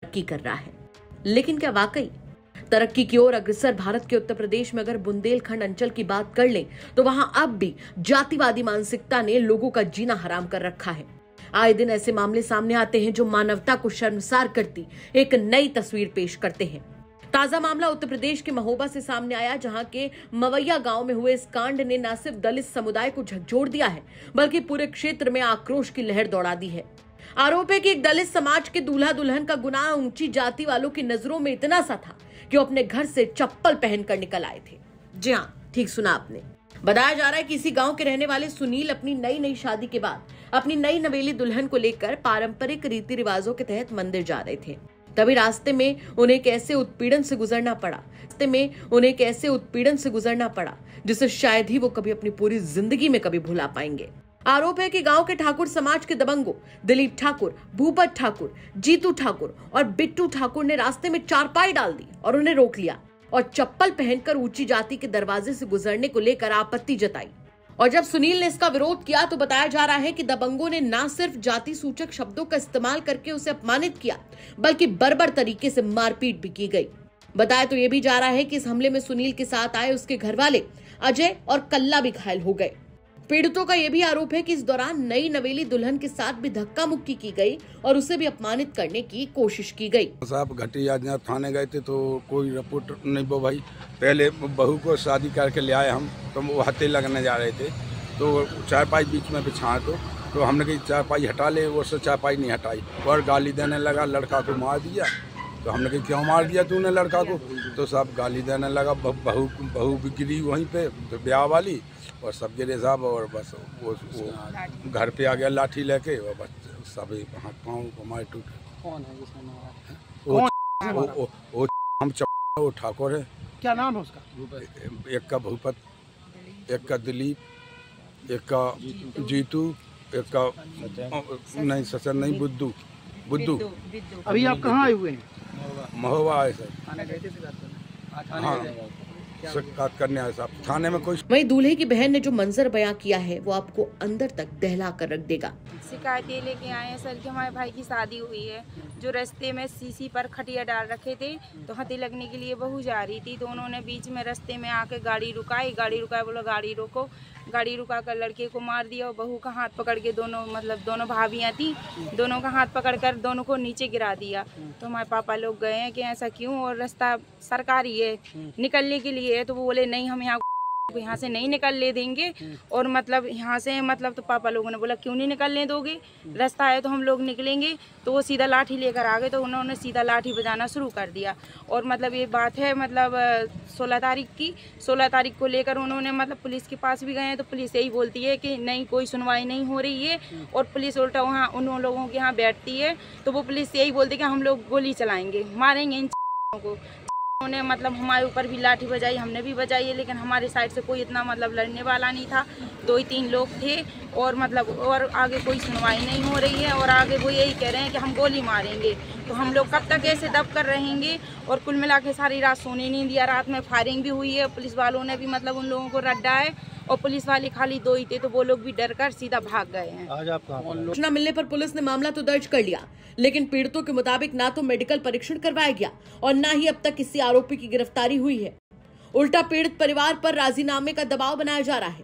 तरक्की कर रहा है। लेकिन क्या वाकई तरक्की की ओर अग्रसर भारत के उत्तर प्रदेश में अगर बुंदेलखंड अंचल की बात कर लें तो वहां अब भी जातिवादी मानसिकता ने लोगों का जीना हराम कर रखा है। आए दिन ऐसे मामले सामने आते हैं जो मानवता को शर्मसार करती एक नई तस्वीर पेश करते हैं। ताजा मामला उत्तर प्रदेश के महोबा से सामने आया, जहां के मवैया गांव में हुए इस कांड ने न सिर्फ दलित समुदाय को झकझोर दिया है बल्कि पूरे क्षेत्र में आक्रोश की लहर दौड़ा दी है। आरोप है कि एक दलित समाज के दूल्हा दुल्हन का गुनाह ऊंची जाति वालों की नजरों में इतना सा था कि वो अपने घर से चप्पल पहनकर निकल आए थे। जी हाँ, ठीक सुना आपने। बताया जा रहा है कि इसी गांव के रहने वाले सुनील अपनी नई शादी के बाद अपनी नई नवेली दुल्हन को लेकर पारंपरिक रीति रिवाजों के तहत मंदिर जा रहे थे। तभी रास्ते में उन्हें कैसे उत्पीड़न से गुजरना पड़ा जिसे शायद ही वो कभी अपनी पूरी जिंदगी में कभी भुला पाएंगे। आरोप है कि गांव के ठाकुर समाज के दबंगों दिलीप ठाकुर, भूपत ठाकुर, जीतू ठाकुर और बिट्टू ठाकुर ने रास्ते में चारपाई डाल दी और उन्हें रोक लिया और चप्पल पहनकर ऊंची जाति के दरवाजे से गुजरने को लेकर आपत्ति जताई। और जब सुनील ने इसका विरोध किया तो बताया जा रहा है कि दबंगों ने न सिर्फ जाति सूचक शब्दों का इस्तेमाल करके उसे अपमानित किया बल्कि बर्बर तरीके से मारपीट भी की गई। बताया तो ये भी जा रहा है कि इस हमले में सुनील के साथ आए उसके घर वाले अजय और कल्ला भी घायल हो गए। पीड़ितों का यह भी आरोप है कि इस दौरान नई नवेली दुल्हन के साथ भी धक्का मुक्की की गई और उसे भी अपमानित करने की कोशिश की गई। साहब घटिया जहाँ थाने गए थे तो कोई रिपोर्ट नहीं वो भाई, पहले बहू को शादी करके ले आए हम, तो वो हत्थे लगने जा रहे थे तो चारपाई बीच में बिछाए तो हमने कही चारपाई हटा ले, वो से चारपाई नहीं हटाई और गाली देने लगा, लड़का को मार दिया। तो हमने कही क्यों मार दिया तूने लड़का को? तो साहब गाली देने लगा, बहू भी गिरी वहीं पे ब्याह वाली और सब गिरे साहब, और बस वो घर पे आ गया लाठी लेके और बस सभी हाथ पाँव हमारे टूटे। कौन है जिसने मारा? वो ठाकुर है। क्या नाम है उसका? एक का भूपत, एक का दिलीप, एक का जीतू, एक का नहीं सचन नहीं बुद्धू। अभी आप कहाँ आए हुए हैं? महोबा आए सर। हाँ, शिकायत करने आए साहब थाने में। कोई वहीं दूल्हे की बहन ने जो मंजर बयां किया है वो आपको अंदर तक दहला कर रख देगा। शिकायत ये लेके आए हैं सर कि हमारे भाई की शादी हुई है, जो रास्ते में सीसी पर खटिया डाल रखे थे तो हथी लगने के लिए बहू जा रही थी, तो उन्होंने बीच में रास्ते में आके गाड़ी रुकाई बोला गाड़ी रोको, गाड़ी रुका कर लड़के को मार दिया और बहू का हाथ पकड़ के दोनों भाभियाँ थी, दोनों का हाथ पकड़ कर दोनों को नीचे गिरा दिया। तो हमारे पापा लोग गए हैं कि ऐसा क्यों, और रास्ता सरकारी है निकलने के लिए है, तो वो बोले नहीं हम यहाँ से नहीं निकलने देंगे और मतलब यहाँ से तो पापा लोगों ने बोला क्यों नहीं निकलने दोगे, रास्ता है तो हम लोग निकलेंगे। तो वो सीधा लाठी लेकर आ गए, तो उन्होंने सीधा लाठी बजाना शुरू कर दिया। और मतलब ये बात है 16 तारीख को लेकर उन्होंने पुलिस के पास भी गए हैं, तो पुलिस यही बोलती है कि नहीं कोई सुनवाई नहीं हो रही है, और पुलिस उल्टा वहाँ उन लोगों के यहाँ बैठती है, तो वो पुलिस यही बोलती है कि हम लोग गोली चलाएंगे, मारेंगे इन को। उन्होंने हमारे ऊपर भी लाठी बजाई, हमने भी बजाई है, लेकिन हमारे साइड से कोई इतना लड़ने वाला नहीं था, 2-3 लोग थे, और आगे कोई सुनवाई नहीं हो रही है, और आगे वो यही कह रहे हैं कि हम गोली मारेंगे। तो हम लोग कब तक ऐसे दब कर रहेंगे? और कुल मिला के सारी रात सोने नहीं दिया, रात में फायरिंग भी हुई है, पुलिस वालों ने भी उन लोगों को रड्डा है, और पुलिस वाले खाली 2 ही थे, तो वो लोग भी डर कर सीधा भाग गए हैं। आज आपका सूचना मिलने पर पुलिस ने मामला तो दर्ज कर लिया, लेकिन पीड़ितों के मुताबिक ना तो मेडिकल परीक्षण करवाया गया और ना ही अब तक किसी आरोपी की गिरफ्तारी हुई है। उल्टा पीड़ित परिवार पर राजीनामे का दबाव बनाया जा रहा है।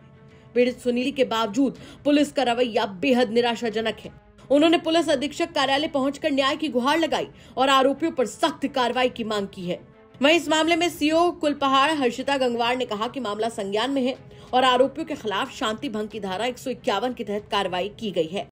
पीड़ित सुनील के बावजूद पुलिस का रवैया बेहद निराशाजनक है। उन्होंने पुलिस अधीक्षक कार्यालय पहुंचकर न्याय की गुहार लगाई और आरोपियों पर सख्त कार्रवाई की मांग की है। वहीं इस मामले में सीओ कुलपहाड़ हर्षिता गंगवार ने कहा कि मामला संज्ञान में है और आरोपियों के खिलाफ शांति भंग की धारा 151 के तहत कार्रवाई की गई है।